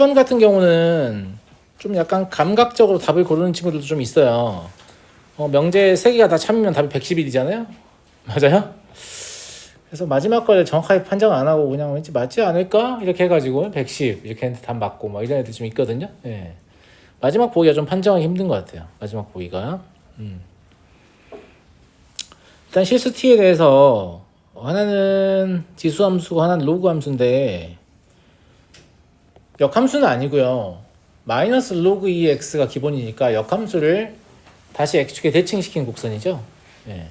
10번 같은 경우는 좀 약간 감각적으로 답을 고르는 친구들도 좀 있어요. 명제 3개가 다 참으면 답이 111이잖아요. 맞아요? 그래서 마지막 걸 정확하게 판정 안 하고 그냥 왠지 맞지 않을까? 이렇게 해가지고 110 이렇게 했는데 답 맞고 막 이런 애들 좀 있거든요. 예. 마지막 보기가 좀 판정하기 힘든 것 같아요. 마지막 보기가. 일단 실수 t에 대해서 하나는 지수함수고 하나는 로그 함수인데 역함수는 아니고요. 마이너스 로그 2x가 기본이니까 역함수를 다시 x축에 대칭시킨 곡선이죠. 예.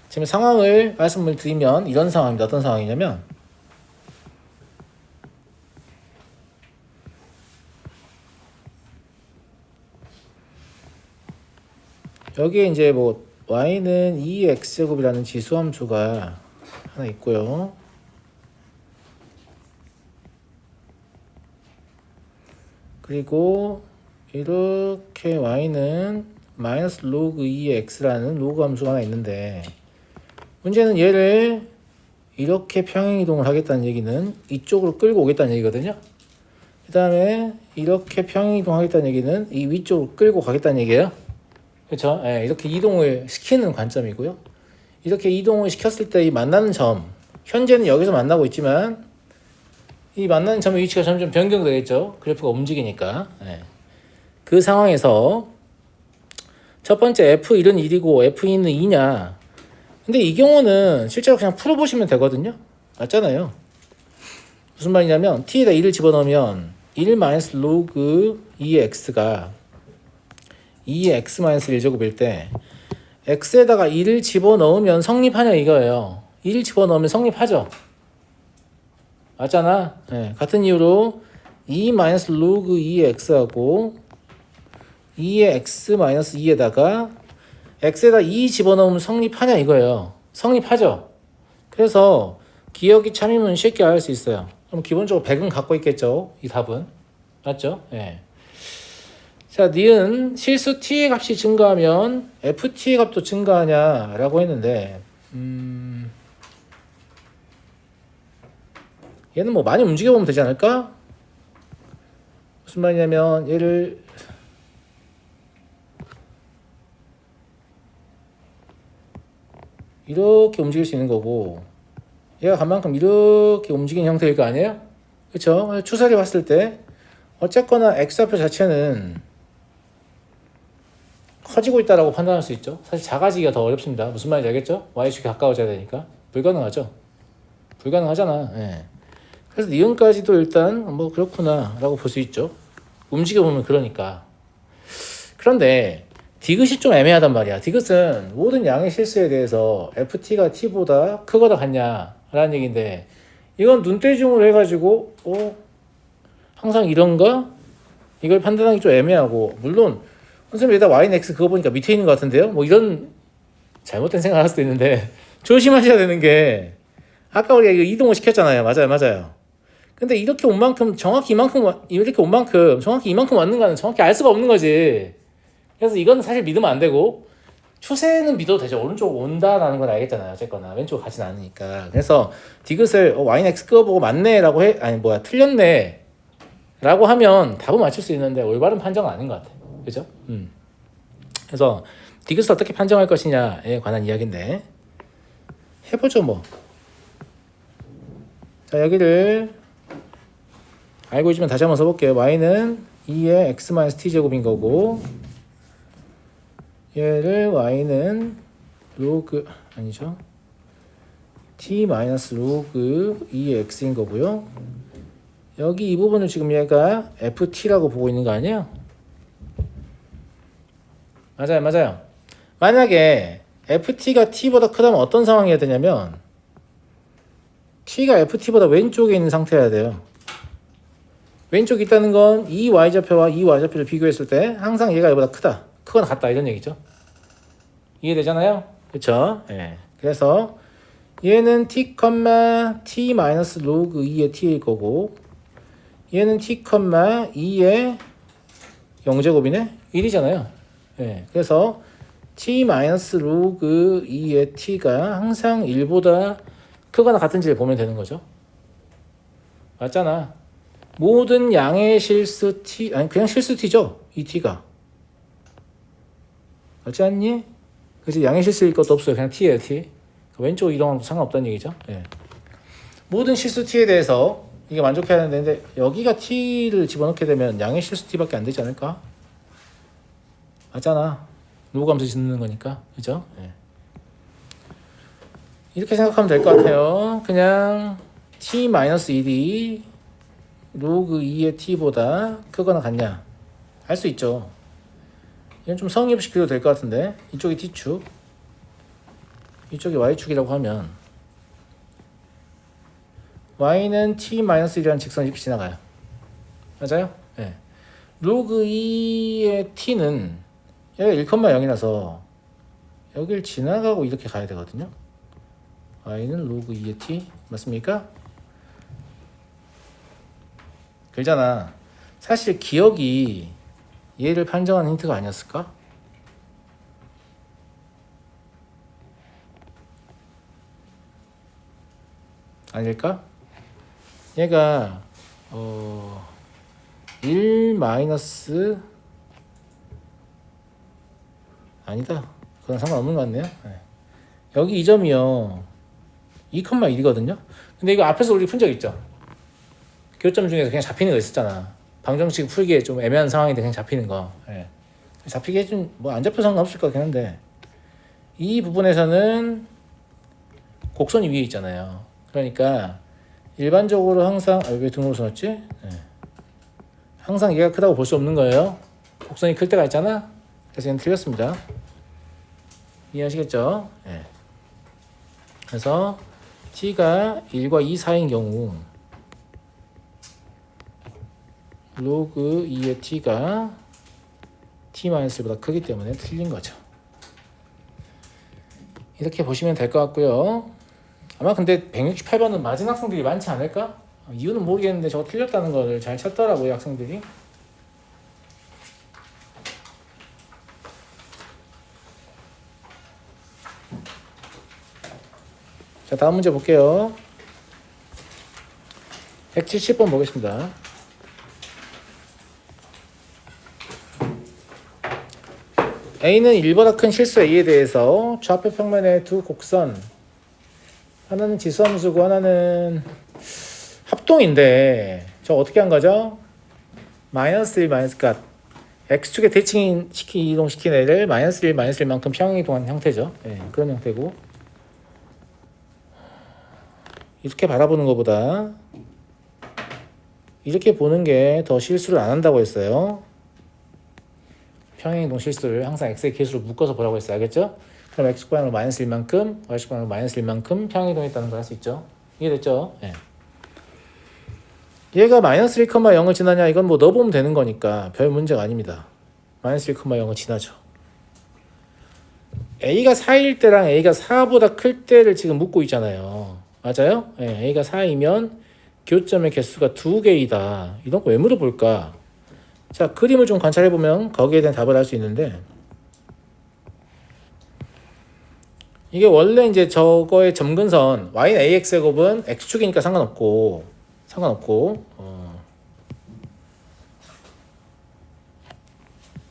지금 상황을 말씀을 드리면 이런 상황입니다. 어떤 상황이냐면 여기에 이제 뭐 y는 2x제곱이라는 지수함수가 하나 있고요. 그리고 이렇게 y는 마이너스 로그 2x라는 로그 함수가 하나 있는데 문제는 얘를 이렇게 평행이동을 하겠다는 얘기는 이쪽으로 끌고 오겠다는 얘기거든요. 그 다음에 이렇게 평행이동하겠다는 얘기는 이 위쪽으로 끌고 가겠다는 얘기예요. 그렇죠? 예, 이렇게 이동을 시키는 관점이고요. 이렇게 이동을 시켰을 때 이 만나는 점, 현재는 여기서 만나고 있지만 이 만나는 점의 위치가 점점 변경되겠죠. 그래프가 움직이니까. 예. 그 상황에서 첫 번째 F1은 1이고 F2는 2냐. 근데 이 경우는 실제로 그냥 풀어보시면 되거든요. 맞잖아요. 무슨 말이냐면 t에다 1을 집어넣으면 1 마이너스 로그 2x가 2x 마이너스 1제곱일 때 x에다가 1을 집어넣으면 성립하냐 이거예요. 1을 집어넣으면 성립하죠. 맞잖아. 네, 같은 이유로 2 마이너스 로그 2x하고 2의 x 마이너스 2에다가 x에다 2 집어넣으면 성립하냐 이거예요. 성립하죠. 그래서 기억이 참이면 쉽게 알 수 있어요. 그럼 기본적으로 100은 갖고 있겠죠. 이 답은. 맞죠? 예. 자, 니은 실수 t의 값이 증가하면 ft의 값도 증가하냐라고 했는데 얘는 뭐 많이 움직여보면 되지 않을까? 무슨 말이냐면 얘를 이렇게 움직일 수 있는 거고 얘가 간 만큼 이렇게 움직이는 형태일 거 아니에요? 그쵸? 추세를 봤을 때 어쨌거나 x좌표 자체는 커지고 있다라고 판단할 수 있죠. 사실 작아지기가 더 어렵습니다. 무슨 말인지 알겠죠? y축이 가까워져야 되니까 불가능하죠. 불가능하잖아. 예. 그래서 니은까지도 일단 뭐 그렇구나 라고 볼 수 있죠. 움직여보면 그러니까. 그런데 디귿이 좀 애매하단 말이야. 디귿은 모든 양의 실수에 대해서 ft가 t보다 크거나 같냐라는 얘기인데 이건 눈대중으로 해가지고 항상 이런가? 이걸 판단하기 좀 애매하고 물론 선생님 여기다 y는 x 그거 보니까 밑에 있는 것 같은데요? 뭐 이런 잘못된 생각을 할 수도 있는데 조심하셔야 되는 게 아까 우리가 이거 이동을 시켰잖아요. 맞아요. 근데 이렇게 온 만큼 정확히 이렇게 온 만큼 정확히 이만큼 왔는가는 정확히 알 수가 없는 거지. 그래서 이건 사실 믿으면 안 되고 추세는 믿어도 되죠. 오른쪽 온다라는 건 알겠잖아요. 어쨌거나 왼쪽 가진 않으니까. 그래서 디귿을 y는 x 그거 맞네라고 틀렸네 라고 하면 답은 맞출 수 있는데 올바른 판정은 아닌 것 같아. 그죠? 그래서 디귿을 어떻게 판정할 것이냐에 관한 이야기인데 해보죠 뭐. 자, 여기를 알고 있으면 다시 한번 써볼게요. y는 2의 x-t제곱인 거고 얘를 y는 로그 아니죠. t-로그 2의 x인 거고요. 여기 이 부분을 지금 얘가 ft라고 보고 있는 거 아니에요? 맞아요. 만약에 ft가 t보다 크다면 어떤 상황이어야 되냐면 t가 ft보다 왼쪽에 있는 상태여야 돼요. 왼쪽에 있다는 건 이 y좌표와 이 y좌표를 비교했을 때 항상 얘가 얘보다 크거나 같다 이런 얘기죠. 이해되잖아요? 그쵸? 예. 그래서 얘는 t, t 마이너스 로그 2의 t일 거고 얘는 t, 2의 0제곱이네? 1이잖아요. 예. 그래서 t 마이너스 로그 2의 t가 항상 1보다 크거나 같은지를 보면 되는 거죠. 맞잖아. 모든 양의 실수 t, 아니 그냥 실수 t죠. 이 t가 맞지 않니? 그래서 양의 실수일 것도 없어요. 그냥 t예요. t. 왼쪽 이동하면 상관없다는 얘기죠. 예. 모든 실수 t에 대해서 이게 만족해야 되는데 여기가 t를 집어넣게 되면 양의 실수 t밖에 안 되지 않을까? 맞잖아. 로그하면서 짓는 거니까. 그죠? 예. 이렇게 생각하면 될 것 같아요. 그냥 t-1이 로그 2의 t보다 크거나 같냐? 알 수 있죠. 이건 좀 성립시켜도 될 것 같은데 이쪽이 t축 이쪽이 y축이라고 하면 y는 t-1이라는 직선이 이렇게 지나가요. 맞아요? 네. 로그 2의 t는 여기가 1,0이라서 여길 지나가고 이렇게 가야 되거든요. y는 로그 2의 t 맞습니까? 그러잖아. 사실 기억이 얘를 판정하는 힌트가 아니었을까? 아닐까? 얘가 1 마이너스 아니다. 그건 상관없는 것 같네요. 네. 여기 이 점이요 2,1이거든요. 근데 이거 앞에서 우리 푼 적 있죠? 교점 중에서 그냥 잡히는 거 있었잖아. 방정식 풀기에 좀 애매한 상황인데 그냥 잡히는 거. 네. 잡히게 좀 뭐 안 잡혀서 상관없을 것 같긴 한데 이 부분에서는 곡선이 위에 있잖아요. 그러니까 일반적으로 항상 왜 등으로 써놨지? 네. 항상 얘가 크다고 볼 수 없는 거예요. 곡선이 클 때가 있잖아. 그래서 얘는 틀렸습니다. 이해하시겠죠? 네. 그래서 t가 1과 2 사이인 경우 로그 2의 t가 t-1보다 크기 때문에 틀린 거죠. 이렇게 보시면 될 것 같고요. 아마 근데 168번은 맞은 학생들이 많지 않을까? 이유는 모르겠는데 저거 틀렸다는 걸 잘 찾더라고요, 학생들이. 자, 다음 문제 볼게요. 170번 보겠습니다. A는 1보다 큰 실수 A에 대해서 좌표 평면의 두 곡선 하나는 지수함수고 하나는 합동인데 저 어떻게 한 거죠? 마이너스 1 마이너스 값 X축에 대칭 이동시킨 애를 마이너스 1 마이너스 1만큼 평행이동한 형태죠. 네, 그런 형태고 이렇게 바라보는 것보다 이렇게 보는 게 더 실수를 안 한다고 했어요. 평행이동 실수를 항상 x의 개수로 묶어서 보라고 했어요. 알겠죠? 그럼 x방향으로 마이너스 1만큼, y방향으로 마이너스 1만큼 평행이동했다는 걸 할 수 있죠. 이해됐죠? 네. 얘가 마이너스 1,0을 지나냐? 이건 뭐 넣어보면 되는 거니까 별 문제가 아닙니다. 마이너스 1,0을 지나죠. a가 4일 때랑 a가 4보다 클 때를 지금 묻고 있잖아요. 맞아요? 네, a가 4이면 교점의 개수가 2개이다. 이런 거 왜 물어볼까? 자, 그림을 좀 관찰해보면 거기에 대한 답을 알 수 있는데 이게 원래 이제 저거의 점근선 y는 ax의 곱은 x축이니까 상관없고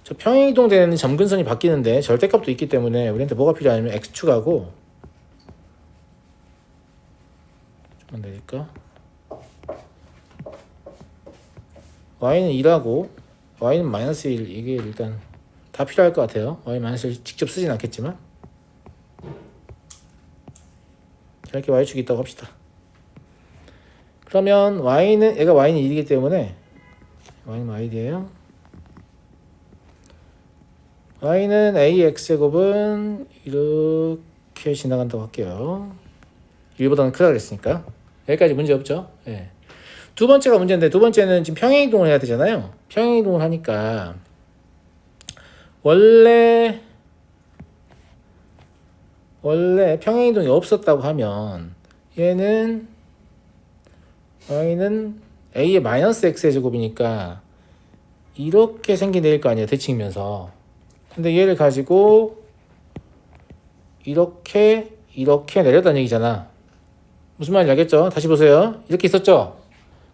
저 평행이동되는 점근선이 바뀌는데 절대값도 있기 때문에 우리한테 뭐가 필요하냐면 x축하고 좀만 내릴까? y는 2라고 y는 마이너스 1 이게 일단 다 필요할 것 같아요. y 마이너스 1 직접 쓰진 않겠지만 이렇게 y축이 있다고 합시다. 그러면 y는 얘가 y는 1이기 때문에 y는 y예요. y는 ax의 곱은 이렇게 지나간다고 할게요. 1보다는 크다 그랬으니까 여기까지 문제 없죠. 네. 두 번째가 문제인데 두 번째는 지금 평행이동을 해야 되잖아요. 평행이동을 하니까 원래 평행이동이 없었다고 하면 얘는 y는 a의 마이너스 x의 제곱이니까 이렇게 생긴 애일 거 아니에요. 대칭이면서. 근데 얘를 가지고 이렇게 내렸다는 얘기잖아. 무슨 말인지 알겠죠? 다시 보세요. 이렇게 있었죠?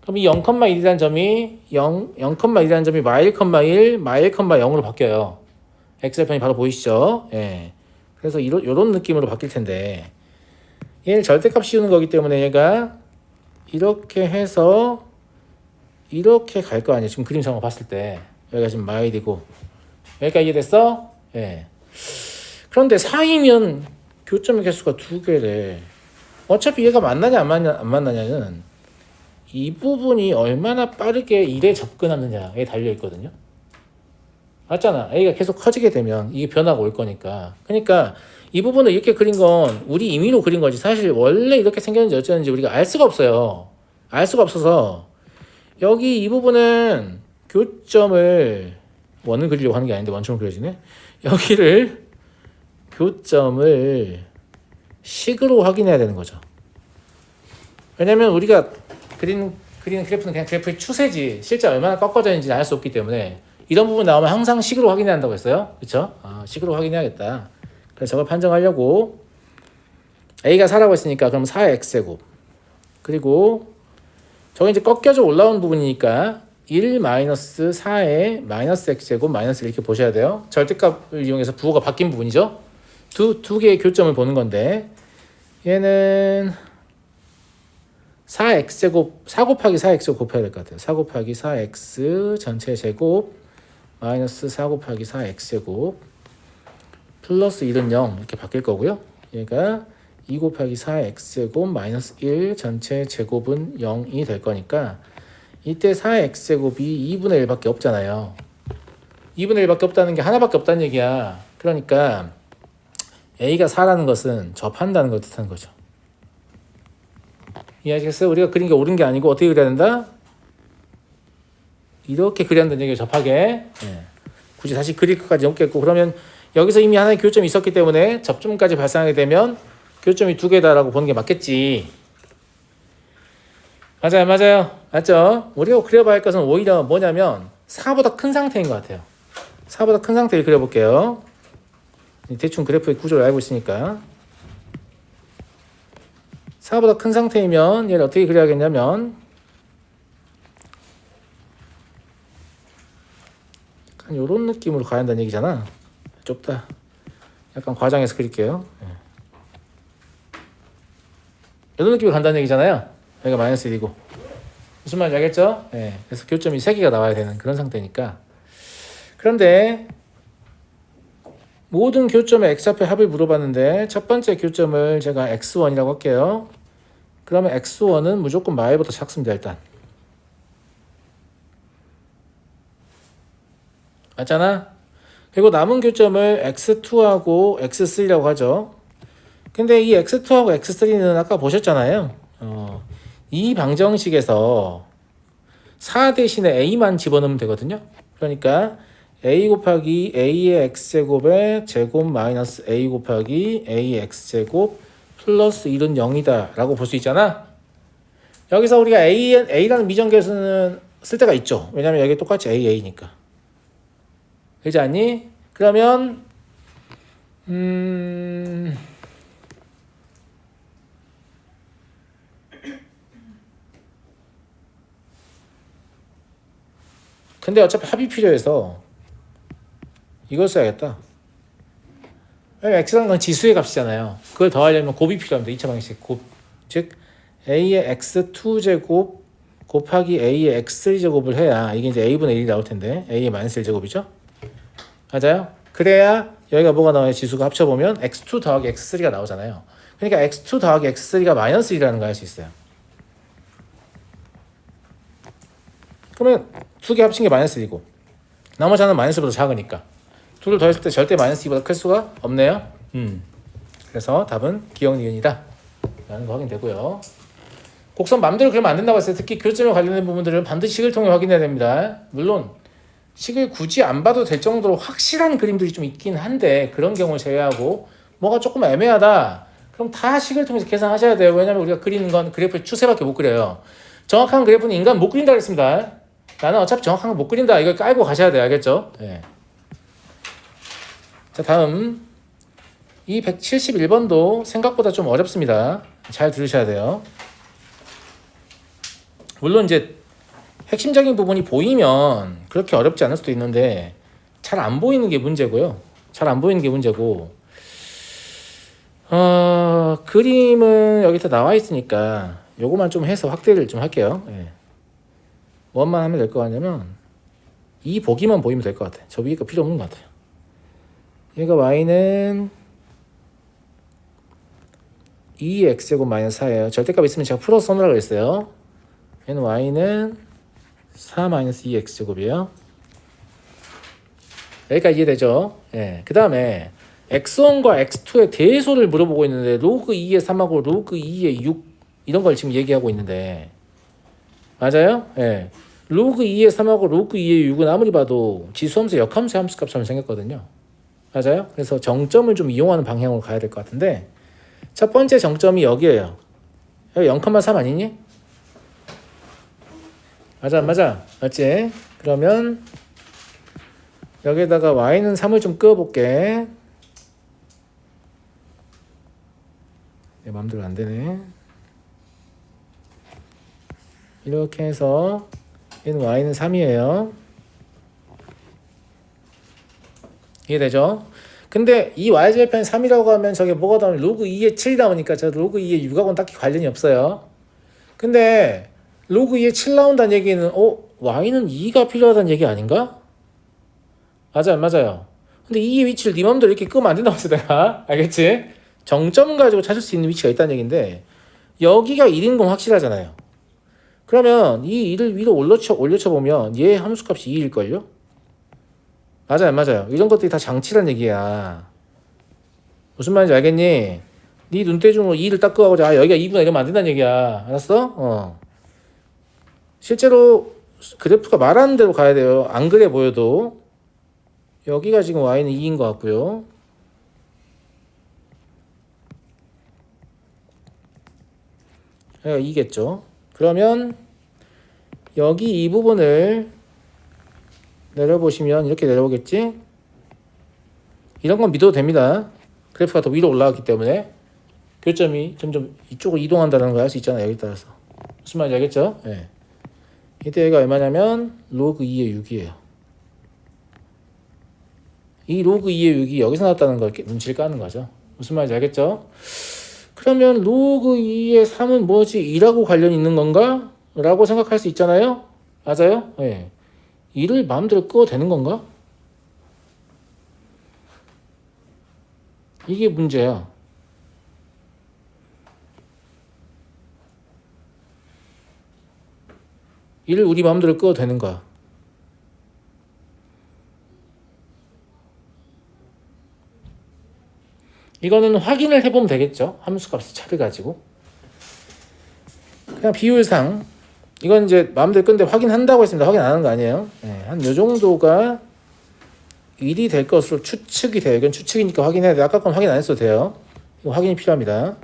그럼 이 0,1이라는 점이 0,1이라는 점이 마일,1, 마일,0으로 바뀌어요. x절편이 바로 보이시죠? 예. 그래서 이런 느낌으로 바뀔 텐데 얘를 절대값 씌우는 거기 때문에 얘가 이렇게 해서 이렇게 갈 거 아니에요. 지금 그림상으로 봤을 때 여기가 지금 마일이고 여기까지 이해됐어? 예. 그런데 4이면 교점의 개수가 2개래. 어차피 얘가 만나냐 안 만나냐는 이 부분이 얼마나 빠르게 1에 접근하느냐에 달려 있거든요. 맞잖아. A가 계속 커지게 되면 이게 변화가 올 거니까. 그러니까 이 부분을 이렇게 그린 건 우리 임의로 그린 거지. 사실 원래 이렇게 생겼는지 어쩌는지 우리가 알 수가 없어요. 알 수가 없어서 여기 이 부분은 교점을 원을 그리려고 하는 게 아닌데 원점을 그려지네. 여기를 교점을 식으로 확인해야 되는 거죠. 왜냐면 우리가 그리는 그래프는 그냥 그래프의 추세지 실제 얼마나 꺾어져 있는지 알 수 없기 때문에 이런 부분 나오면 항상 식으로 확인해야 한다고 했어요. 그렇죠? 식으로 확인해야겠다. 그래서 저걸 판정하려고 A가 4라고 했으니까 그럼 4x제곱 그리고 저게 이제 꺾여져 올라온 부분이니까 1 마이너스 4에 마이너스 x제곱 마이너스 이렇게 보셔야 돼요. 절대값을 이용해서 부호가 바뀐 부분이죠. 두 개의 교점을 보는 건데 얘는 4x제곱 4 곱하기 4x제곱 곱해야 될 것 같아요. 4 곱하기 4x 전체 제곱 마이너스 4 곱하기 4x제곱 플러스 1은 0 이렇게 바뀔 거고요. 얘가 2 곱하기 4x제곱 마이너스 1 전체 제곱은 0이 될 거니까 이때 4x제곱이 2분의 1밖에 없잖아요. 2분의 1밖에 없다는 게 하나밖에 없다는 얘기야. 그러니까 A가 4라는 것은 접한다는 걸 뜻하는 거죠. 이해하시겠어요? 우리가 그린 게 옳은 게 아니고 어떻게 그려야 된다? 이렇게 그려야 한다는 얘기예요. 접하게. 네. 굳이 다시 그릴 것까지 없겠고 그러면 여기서 이미 하나의 교점이 있었기 때문에 접점까지 발생하게 되면 교점이 2개다라고 보는 게 맞겠지. 맞아요. 맞죠? 우리가 그려봐야 할 것은 오히려 뭐냐면 4보다 큰 상태인 것 같아요. 4보다 큰 상태를 그려볼게요. 대충 그래프의 구조를 알고 있으니까 4보다 큰 상태이면 얘를 어떻게 그려야겠냐면 약간 이런 느낌으로 가야 한다는 얘기잖아. 좁다. 약간 과장해서 그릴게요. 이런 느낌으로 간다는 얘기잖아요. 여기가 마이너스 1이고 무슨 말인지 알겠죠? 네. 그래서 교점이 3개가 나와야 되는 그런 상태니까. 그런데 모든 교점의 x좌표 합을 물어봤는데 첫 번째 교점을 제가 x1이라고 할게요. 그러면 x1은 무조건 마일보다 작습니다. 일단 맞잖아? 그리고 남은 교점을 x2하고 x3라고 하죠. 근데 이 x2하고 x3는 아까 보셨잖아요. 이 방정식에서 4 대신에 a만 집어넣으면 되거든요. 그러니까 a 곱하기 a의 x제곱의 제곱 마이너스 a 곱하기 a의 x제곱 플러스 1은 0이다 라고 볼 수 있잖아. 여기서 우리가 a라는 미정계수는 쓸 때가 있죠. 왜냐면 여기 똑같이 a니까. 그렇지 않니? 그러면 근데 어차피 합이 필요해서 이걸 써야겠다. x라는 건 지수의 값이잖아요. 그걸 더하려면 곱이 필요합니다. 2차 방식 곱. 즉 a의 x2제곱 곱하기 a의 x3제곱을 해야 이게 이제 a분의 1이 나올 텐데 a의 마이너스 1제곱이죠. 맞아요? 그래야 여기가 뭐가 나와요? 지수가 합쳐보면 x2 더하기 x3가 나오잖아요. 그러니까 x2 더하기 x3가 마이너스 1이라는 걸 알 수 있어요. 그러면 두 개 합친 게 마이너스 1이고 나머지 하나는 마이너스보다 작으니까 둘을 더했을 때 절대 마이너스 2보다 클 수가 없네요. 그래서 답은 기억 니은이다 라는 거 확인되고요. 곡선 맘대로 그리면 안 된다고 했어요. 특히 교점에 관련된 부분들은 반드시 식을 통해 확인해야 됩니다. 물론 식을 굳이 안 봐도 될 정도로 확실한 그림들이 좀 있긴 한데 그런 경우를 제외하고 뭐가 조금 애매하다 그럼 다 식을 통해서 계산하셔야 돼요. 왜냐면 우리가 그리는 건 그래프의 추세밖에 못 그려요. 정확한 그래프는 인간 못 그린다 그랬습니다. 나는 어차피 정확한 거 못 그린다 이걸 깔고 가셔야 돼요. 알겠죠? 네. 자 다음 이 171번도 생각보다 좀 어렵습니다. 잘 들으셔야 돼요. 물론 이제 핵심적인 부분이 보이면 그렇게 어렵지 않을 수도 있는데 잘 안 보이는 게 문제고요. 잘 안 보이는 게 문제고 그림은 여기서 나와 있으니까 요거만 좀 해서 확대를 좀 할게요. 예. 뭐만 하면 될 것 같냐면 이 보기만 보이면 될 것 같아요. 저 위에 거 필요 없는 것 같아요. 얘가 y는 2x제곱 마이너스 4예요. 절대값 있으면 제가 풀어서 써놓으라고 그랬어요. 얘는 y는 4 마이너스 2x제곱이에요. 여기까지 이해되죠? 예. 그 다음에 x1과 x2의 대소를 물어보고 있는데 로그 2의 3하고 로그 2의 6 이런 걸 지금 얘기하고 있는데 맞아요? 예. 로그 2의 3하고 로그 2의 6은 아무리 봐도 지수함수 역함수 함수값처럼 생겼거든요. 맞아요? 그래서 정점을 좀 이용하는 방향으로 가야 될 것 같은데 첫 번째 정점이 여기에요. 여기 0,3 아니니? 맞아 맞아 맞지? 그러면 여기다가 y는 3을 좀 그어볼게. 내 맘대로 안 되네. 이렇게 해서 얘는 y는 3이에요. 이해되죠? 근데 이 y절편 3이라고 하면 저게 뭐가 나오면 로그 2의 7이 나오니까 저 로그 2의 6하고는 딱히 관련이 없어요. 근데 로그 2의 7 나온다는 얘기는 y는 2가 필요하다는 얘기 아닌가? 맞아요 맞아요. 근데 2의 위치를 네 맘대로 이렇게 끄면 안 된다고 했어 내가. 알겠지? 정점 가지고 찾을 수 있는 위치가 있다는 얘기인데 여기가 1인 건 확실하잖아요. 그러면 이 2를 위로 올려쳐 보면 얘 함수값이 2일걸요? 맞아요 맞아요. 이런 것들이 다 장치란 얘기야. 무슨 말인지 알겠니? 네 눈대중으로 2를 딱 그어보자. 여기가 2구나 이러면 안 된다는 얘기야. 알았어? 실제로 그래프가 말하는 대로 가야 돼요. 안 그래 보여도 여기가 지금 y는 2인 것 같고요. 여기가 2겠죠. 그러면 여기 이 부분을 내려보시면 이렇게 내려오겠지? 이런 건 믿어도 됩니다. 그래프가 더 위로 올라갔기 때문에 교점이 점점 이쪽으로 이동한다는 걸 알 수 있잖아요. 여기 따라서. 무슨 말인지 알겠죠? 네. 이때 얘가 얼마냐면 로그 2의 6이에요. 이 로그 2의 6이 여기서 나왔다는 걸 눈치를 까는 거죠. 무슨 말인지 알겠죠? 그러면 로그 2의 3은 뭐지? 2라고 관련이 있는 건가? 라고 생각할 수 있잖아요? 맞아요? 네. 2를 마음대로 끄어도 되는 건가? 이게 문제야. 이를 우리 마음대로 끄어도 되는 거야. 이거는 확인을 해보면 되겠죠. 함수값의 차를 가지고. 그냥 비율상 이건 이제 마음대로 끄는데 확인한다고 했습니다. 확인 안 하는 거 아니에요. 네, 한 요 정도가 1이 될 것으로 추측이 돼요. 이건 추측이니까 확인해야 돼요. 아까 건 확인 안 했어도 돼요. 이거 확인이 필요합니다.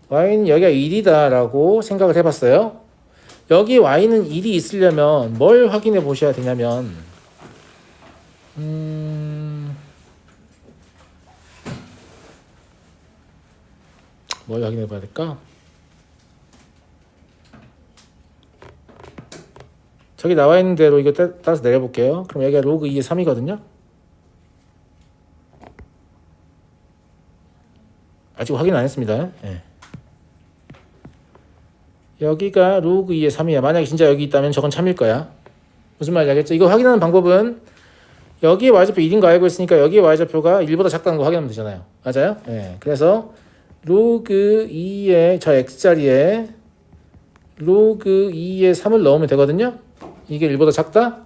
y는 여기가 1이다 라고 생각을 해봤어요. 여기 y는 1이 있으려면 뭘 확인해 보셔야 되냐면 뭘 확인해 봐야 될까? 저기 나와 있는 대로 이거 따라서 내려볼게요. 그럼 여기가 로그 2의 3이거든요. 아직 확인 안 했습니다. 네. 여기가 로그 2의 3이야. 만약에 진짜 여기 있다면 저건 참일 거야. 무슨 말인지 알겠죠? 이거 확인하는 방법은 여기에 y좌표 1인 거 알고 있으니까 여기에 y좌표가 1보다 작다는 거 확인하면 되잖아요. 맞아요? 네. 그래서 로그 2의 저 x자리에 로그 2의 3을 넣으면 되거든요. 이게 1보다 작다?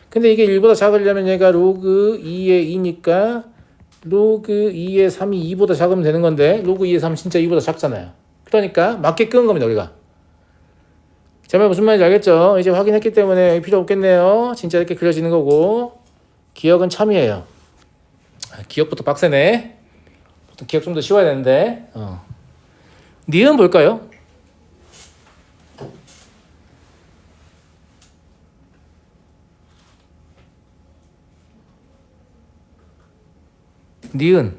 근데 이게 1보다 작으려면 얘가 로그 2의 2니까 로그 2의 3이 2보다 작으면 되는 건데 로그 2의 3은 진짜 2보다 작잖아요. 그러니까 맞게 끄는 겁니다. 우리가. 제 말 무슨 말인지 알겠죠? 이제 확인했기 때문에 필요 없겠네요. 진짜 이렇게 그려지는 거고 기억은 참이에요. 기억부터 빡세네. 보통 기억 좀 더 쉬워야 되는데 니은 볼까요? 니은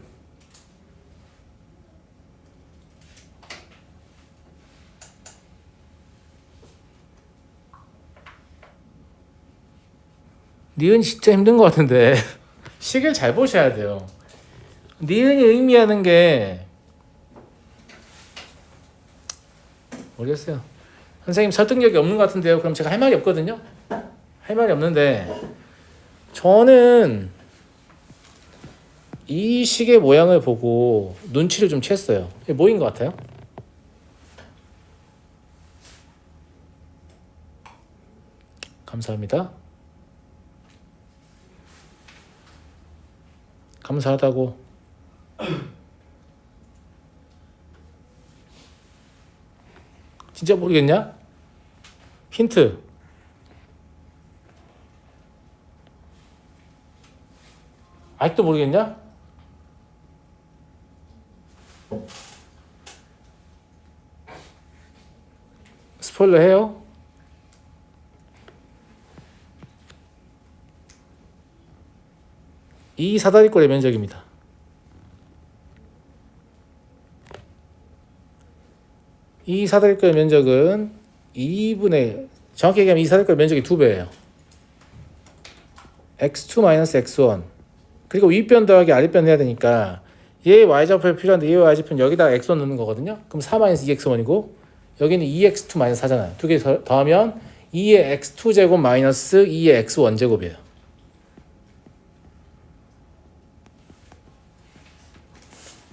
니은 진짜 힘든 것 같은데 식을 잘 보셔야 돼요. 니은이 의미하는 게 모르겠어요. 선생님 설득력이 없는 것 같은데요. 그럼 제가 할 말이 없거든요. 할 말이 없는데 저는 이 식의 모양을 보고 눈치를 좀 챘어요. 이게 뭐인 것 같아요? 감사합니다. 감사하다고. 진짜 모르겠냐? 힌트. 아직도 모르겠냐? 스포일러 해요? 이 사다리꼴의 면적입니다. 이 사다리꼴의 면적은 2분의 정확히 얘기하면 이 사다리꼴의 면적이 2배예요. x2-x1 그리고 윗변 더하기 아랫변 해야 되니까 얘의 y좌표가 필요한데 얘의 y좌표는 여기다가 x1 넣는 거거든요. 그럼 4-2x1이고 여기는 2x2-4잖아요. 두 개 더하면 2의 x2제곱 마이너스 2의 x1제곱이에요.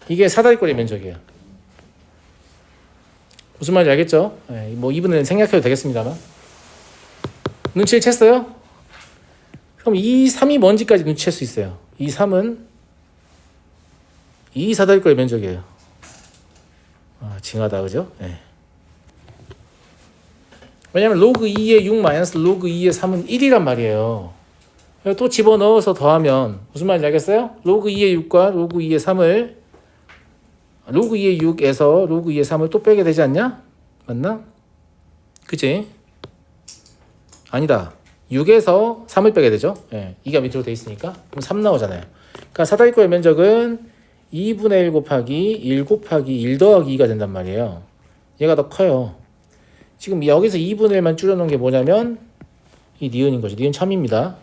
이게 사다리꼴의 면적이에요. 무슨 말인지 알겠죠? 네, 뭐 이분은 생략해도 되겠습니다만. 눈치를 챘어요? 그럼 이 3이 뭔지까지 눈치챌 수 있어요. 이 3은 이 사다리꼴의 면적이에요. 징하다, 그죠? 네. 왜냐면 로그 2의 6 마이너스 로그 2의 3은 1이란 말이에요. 또 집어넣어서 더하면 무슨 말인지 알겠어요? 로그 2의 6과 로그 2의 3을 로그 2의 6에서 로그 2의 3을 또 빼게 되지 않냐? 맞나? 그치? 아니다. 6에서 3을 빼게 되죠. 예, 2가 밑으로 돼 있으니까. 그럼 3 나오잖아요. 그러니까 사다리꼴의 면적은 2분의 1 곱하기 1 곱하기 1 더하기 2가 된단 말이에요. 얘가 더 커요. 지금 여기서 2분의 1만 줄여놓은 게 뭐냐면 이 니은인 거죠. 니은 참입니다.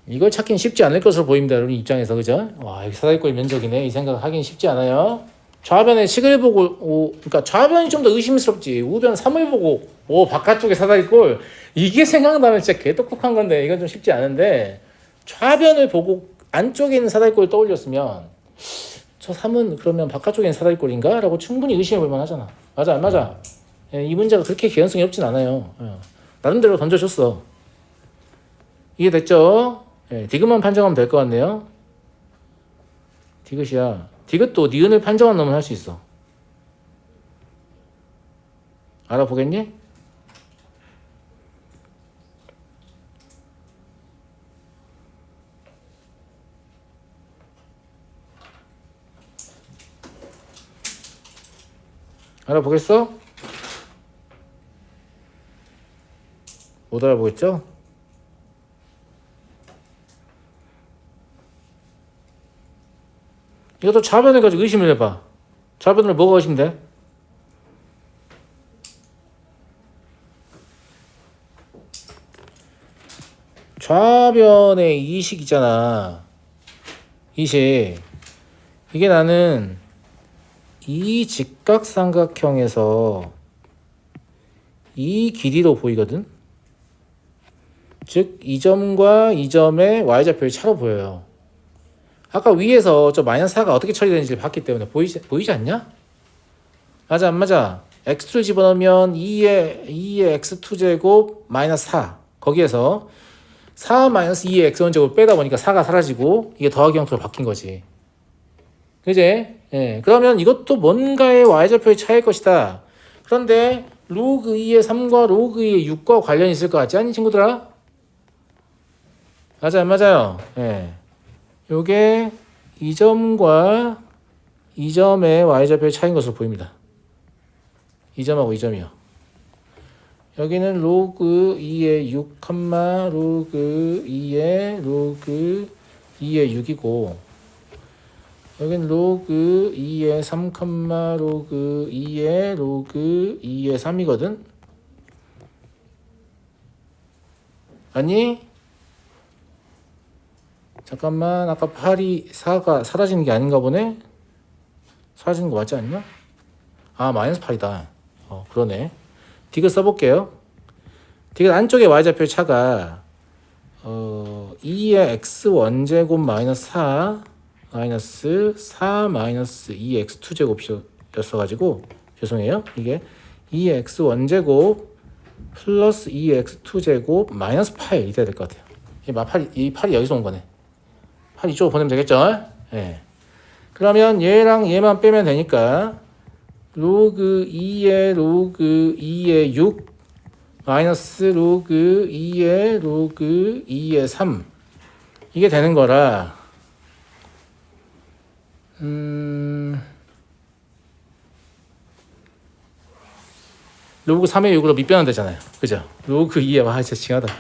이걸 찾기는 쉽지 않을 것으로 보입니다. 여러분 입장에서. 그죠? 와, 여기 사다리꼴 면적이네. 이 생각 하기는 쉽지 않아요. 좌변의 식을 보고 그러니까 좌변이 좀 더 의심스럽지. 우변 3을 보고 바깥쪽에 사다리꼴 이게 생각나면 진짜 개똑똑한 건데 이건 좀 쉽지 않은데 좌변을 보고 안쪽에 있는 사다리꼴을 떠올렸으면 저 3은 그러면 바깥쪽에 있는 사다리꼴인가? 라고 충분히 의심해 볼 만하잖아. 맞아 안 맞아? 예, 이 문제가 그렇게 개연성이 없진 않아요. 예, 나름대로 던져줬어. 이해됐죠? 예, 디귿만 판정하면 될 것 같네요. 디귿이야. 디귿도 니은을 판정한 놈은 할 수 있어. 알아보겠니? 알아보겠어? 못 알아보겠죠? 이것도 좌변을 가지고 의심을 해봐. 좌변을 뭐가 의심돼? 좌변의 이식 있잖아. 이식. 이게 나는 이 직각삼각형에서 이 길이로 보이거든. 즉, 이 점과 이 점의 y좌표의 차로 보여요. 아까 위에서 저 마이너스 4가 어떻게 처리되는지를 봤기 때문에 보이지 않냐? 맞아 안 맞아? x2를 집어넣으면 2의 x2제곱 마이너스 4 거기에서 4 마이너스 2의 x1제곱 빼다 보니까 4가 사라지고 이게 더하기 형태로 바뀐 거지. 그지? 예. 그러면 이것도 뭔가의 y좌표의 차이일 것이다. 그런데 로그 2의 3과 로그 2의 6과 관련이 있을 것 같지 않니 친구들아? 맞아 안 맞아요? 예. 요게 이 점과 이 점의 y좌표의 차이인 것으로 보입니다. 이 점하고 이 점이요. 여기는 로그 2의 6, 로그 2의 로그 2의 6이고 여기는 로그 2의 3, 로그 2의 로그 2의 3이거든. 아니? 잠깐만, 아까 8이 4가 사라지는 게 아닌가 보네? 사라지는 거 맞지 않냐? 아, 마이너스 8이다. 그러네. 디귿 써볼게요. 디귿 안쪽에 y좌표의 차가 2의 x1제곱 마이너스 4 마이너스 4 마이너스 2x2제곱이었어가지고 죄송해요. 이게 2의 x1제곱 플러스 2의 x2제곱 마이너스 8 이래야 될 것 같아요. 이 8이 여기서 온 거네. 8 이쪽으로 보내면 되겠죠? 네. 그러면 얘랑 얘만 빼면 되니까 로그 2의 로그 2의 6 마이너스 로그 2의 로그 2의 3 이게 되는 거라 로그 3의 6으로 밑변환 되잖아요. 그죠? 로그 2의 와 진짜 징하다.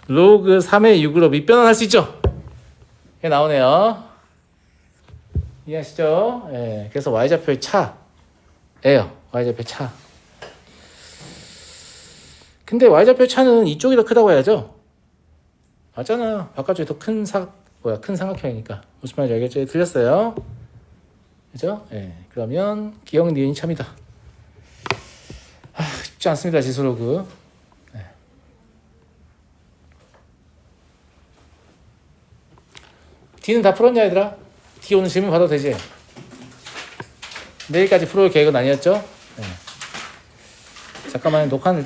로그 3의 6으로 밑변환 할 수 있죠? 이게 나오네요. 이해하시죠? 예. 그래서 y좌표의 차예요. y좌표의 차. 근데 y좌표의 차는 이쪽이 더 크다고 해야죠? 맞잖아. 바깥쪽이 더 큰 큰 삼각형이니까. 무슨 말인지 알겠죠? 들렸어요? 그죠? 예. 그러면 기억 니은이 참이다. 쉽지 않습니다. 지수로그. 예. D는 다 풀었냐 얘들아? D 오늘 질문 받아도 되지? 내일까지 풀어올 계획은 아니었죠? 네. 잠깐만 녹화는